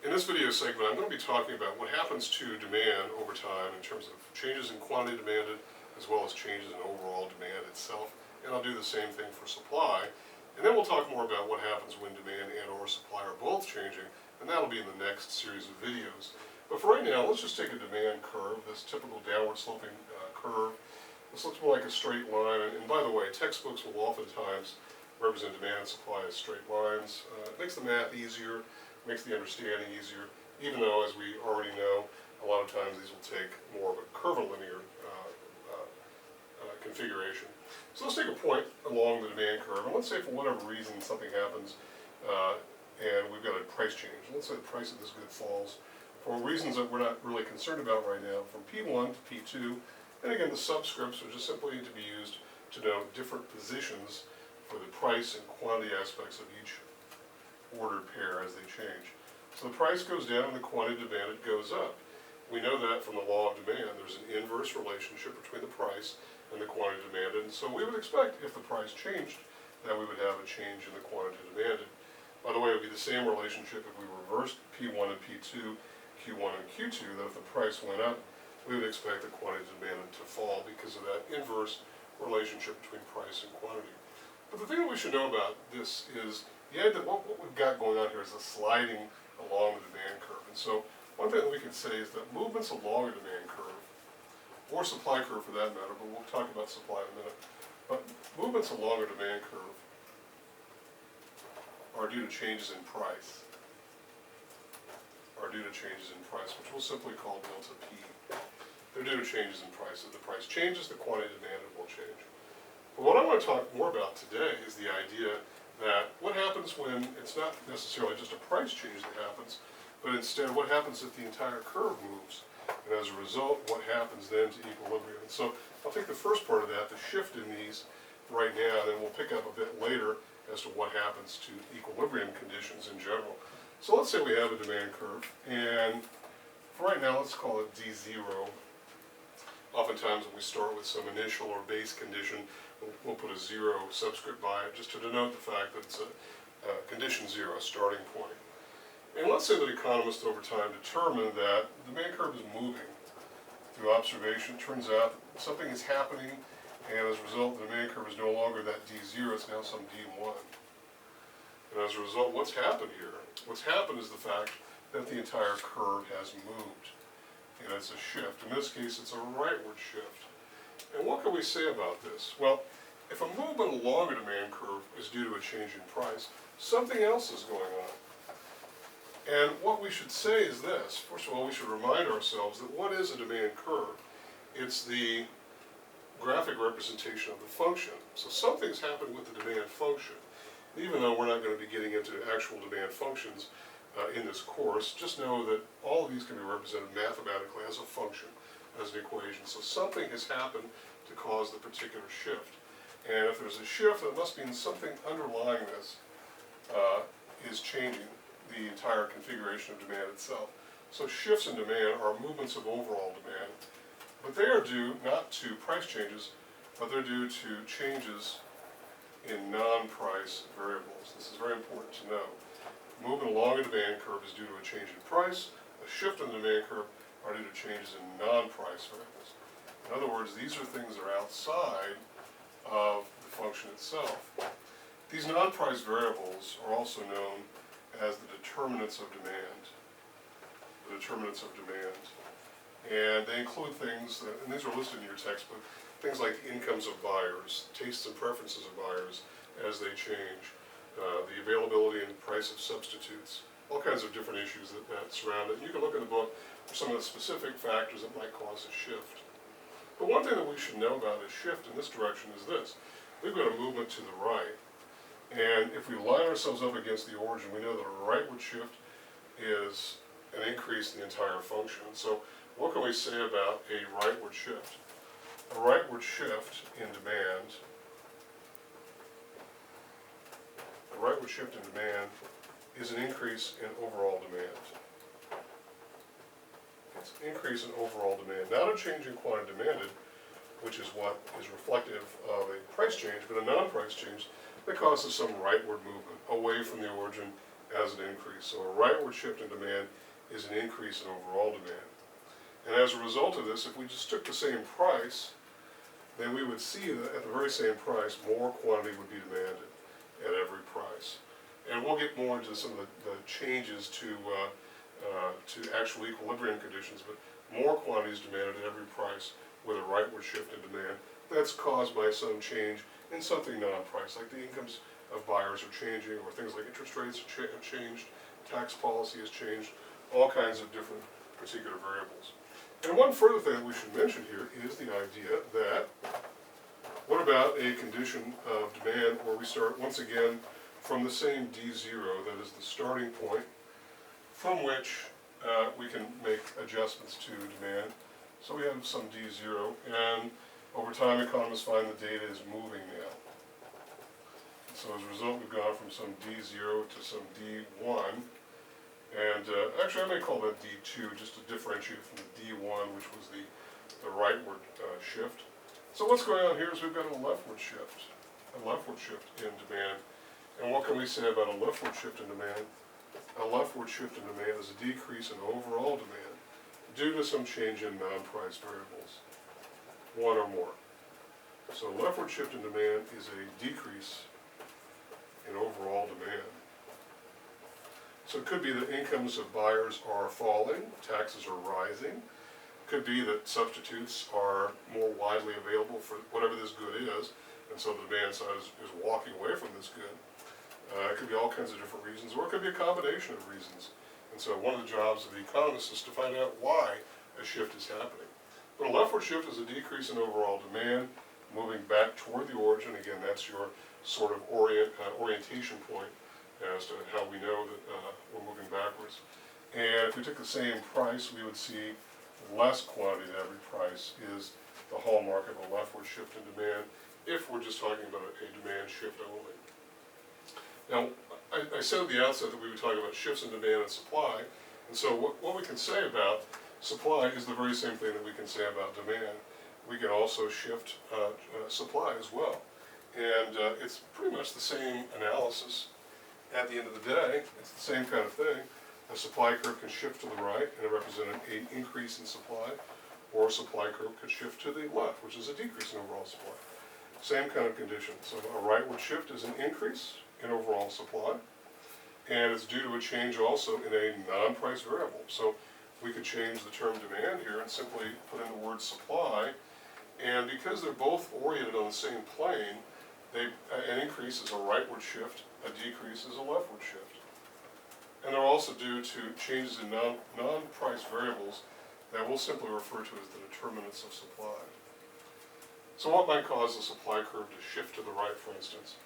In this video segment, I'm going to be talking about what happens to demand over time in terms of changes in quantity demanded as well as changes in overall demand itself. And I'll do the same thing for supply. And then we'll talk more about what happens when demand and or supply are both changing, and that'll be in the next series of videos. But for right now, let's just take a demand curve, this typical downward sloping curve. This looks more like a straight line, and by the way, textbooks will oftentimes represent demand and supply as straight lines. It makes the math easier, makes the understanding easier, even though, as we already know, a lot of times these will take more of a curvilinear configuration. So let's take a point along the demand curve, and let's say for whatever reason something happens and we've got a price change. Let's say the price of this good falls for reasons that we're not really concerned about right now, from P1 to P2, and again the subscripts are just simply to be used to denote different positions for the price and quantity aspects of each ordered pair as they change. So the price goes down and the quantity demanded goes up. We know that from the law of demand. There's an inverse relationship between the price and the quantity demanded, and so we would expect if the price changed that we would have a change in the quantity demanded. By the way, it would be the same relationship if we reversed P1 and P2, Q1 and Q2, that if the price went up, we would expect the quantity demanded to fall because of that inverse relationship between price and quantity. But the thing that we should know about this is the idea that what we've got going on here is a sliding along the demand curve. And so one thing that we can say is that movements along a demand curve, or supply curve for that matter, but we'll talk about supply in a minute, but movements along a demand curve are due to changes in price, which we'll simply call delta P. They're due to changes in price. If the price changes, the quantity demanded will change. But what I want to talk more about today is the idea that what happens when it's not necessarily just a price change that happens, but instead what happens if the entire curve moves, and as a result what happens then to equilibrium. And so I'll take the first part of that, the shift in these right now, and then we'll pick up a bit later as to what happens to equilibrium conditions in general. So let's say we have a demand curve, and for right now let's call it D0. Oftentimes when we start with some initial or base condition, we'll put a zero subscript by it just to denote the fact that it's a condition zero, a starting point. And let's say that economists over time determine that the demand curve is moving through observation. It turns out that something is happening, and as a result the demand curve is no longer that D0, it's now some D1. And as a result, what's happened here? What's happened is the fact that the entire curve has moved. And it's a shift. In this case, it's a rightward shift. And what can we say about this? Well, if a movement along a demand curve is due to a change in price, something else is going on. And what we should say is this. First of all, we should remind ourselves that what is a demand curve? It's the graphic representation of the function. So something's happened with the demand function. Even though we're not going to be getting into actual demand functions in this course, just know that all of these can be represented mathematically as a function, as an equation. So something has happened to cause the particular shift. And if there's a shift, that must mean something underlying this is changing the entire configuration of demand itself. So shifts in demand are movements of overall demand, but they are due not to price changes, but they're due to changes in non-price variables. This is very important to know. Movement along a demand curve is due to a change in price. A shift in the demand curve are due to changes in non-price variables. In other words, these are things that are outside of the function itself. These non-price variables are also known as the determinants of demand. The determinants of demand. And they include things, and these are listed in your textbook, things like the incomes of buyers, tastes and preferences of buyers as they change, the availability and price of substitutes, all kinds of different issues that surround it. And you can look in the book for some of the specific factors that might cause a shift. But one thing that we should know about a shift in this direction is this. We've got a movement to the right. And if we line ourselves up against the origin, we know that a rightward shift is an increase in the entire function. So what can we say about a rightward shift? A rightward shift in demand, is an increase in overall demand. It's an increase in overall demand, not a change in quantity demanded, which is what is reflective of a price change, but a non-price change that causes some rightward movement away from the origin as an increase. So a rightward shift in demand is an increase in overall demand. And as a result of this, if we just took the same price, then we would see that at the very same price, more quantity would be demanded at every price. And we'll get more into some of the changes to actual equilibrium conditions, but more quantity is demanded at every price with a rightward shift in demand. That's caused by some change in something non-price, like the incomes of buyers are changing, or things like interest rates have changed, tax policy has changed, all kinds of different particular variables. And one further thing that we should mention here is the idea that, what about a condition of demand where we start once again from the same D0, that is the starting point, from which we can make adjustments to demand. So we have some D0, and over time economists find the data is moving now. So as a result, we've gone from some D0 to some D1, and actually I may call that D2 just to differentiate from the D1, which was the rightward shift. So what's going on here is we've got a leftward shift in demand. And what can we say about a leftward shift in demand? A leftward shift in demand is a decrease in overall demand due to some change in non-price variables, one or more. So leftward shift in demand is a decrease in overall demand. So it could be that incomes of buyers are falling, taxes are rising. It could be that substitutes are more widely available for whatever this good is, and so the demand side is walking away from this good. It could be all kinds of different reasons, or it could be a combination of reasons. And so one of the jobs of the economist is to find out why a shift is happening. But a leftward shift is a decrease in overall demand, moving back toward the origin. Again, that's your sort of orientation point as to how we know that we're moving backwards. And if we took the same price, we would see less quantity at every price is the hallmark of a leftward shift in demand, if we're just talking about a demand shift only. Now, I said at the outset that we would talk about shifts in demand and supply, and so what we can say about supply is the very same thing that we can say about demand. We can also shift supply as well. And it's pretty much the same analysis at the end of the day. It's the same kind of thing. A supply curve can shift to the right and represent an increase in supply, or a supply curve could shift to the left, which is a decrease in overall supply. Same kind of condition. So a rightward shift is an increase in overall supply, and it's due to a change also in a non-price variable. So we could change the term demand here and simply put in the word supply, and because they're both oriented on the same plane, an increase is a rightward shift, a decrease is a leftward shift. And they're also due to changes in non-price variables that we'll simply refer to as the determinants of supply. So what might cause the supply curve to shift to the right, for instance?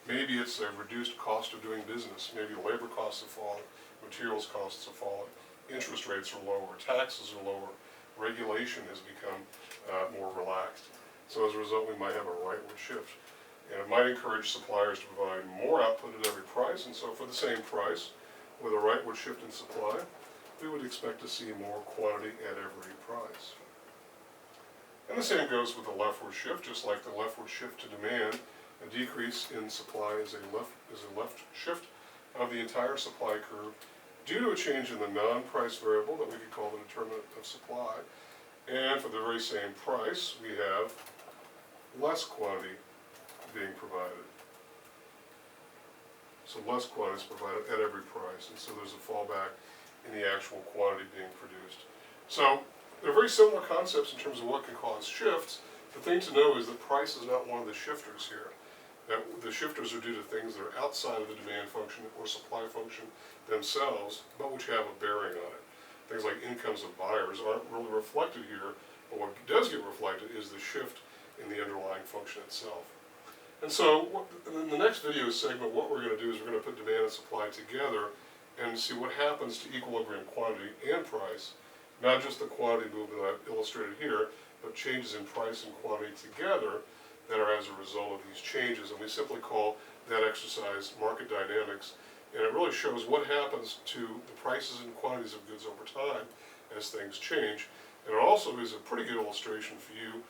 Maybe it's a reduced cost of doing business. Maybe labor costs have fallen, materials costs have fallen, interest rates are lower, taxes are lower, regulation has become more relaxed. So as a result, we might have a rightward shift. And it might encourage suppliers to provide more output at every price, and so for the same price, with a rightward shift in supply, we would expect to see more quantity at every price. And the same goes with the leftward shift. Just like the leftward shift to demand, a decrease in supply is a left shift of the entire supply curve due to a change in the non-price variable that we could call the determinant of supply. And for the very same price, we have less quantity being provided. So less quantity is provided at every price, and so there's a fallback in the actual quantity being produced. So they're very similar concepts in terms of what can cause shifts. The thing to know is that price is not one of the shifters here. That the shifters are due to things that are outside of the demand function or supply function themselves, but which have a bearing on it. Things like incomes of buyers aren't really reflected here, but what does get reflected is the shift in the underlying function itself. And so in the next video segment, what we're going to do is we're going to put demand and supply together and see what happens to equilibrium quantity and price, not just the quantity movement that I've illustrated here, but changes in price and quantity together that are as a result of these changes. And we simply call that exercise market dynamics. And it really shows what happens to the prices and quantities of goods over time as things change. And it also is a pretty good illustration for you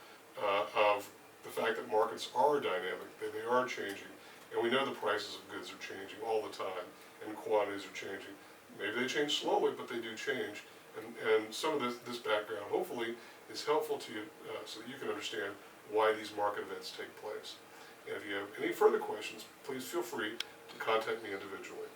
of the fact that markets are dynamic, they are changing, and we know the prices of goods are changing all the time, and quantities are changing. Maybe they change slowly, but they do change. And some of this background, hopefully, is helpful to you so that you can understand why these market events take place. And if you have any further questions, please feel free to contact me individually.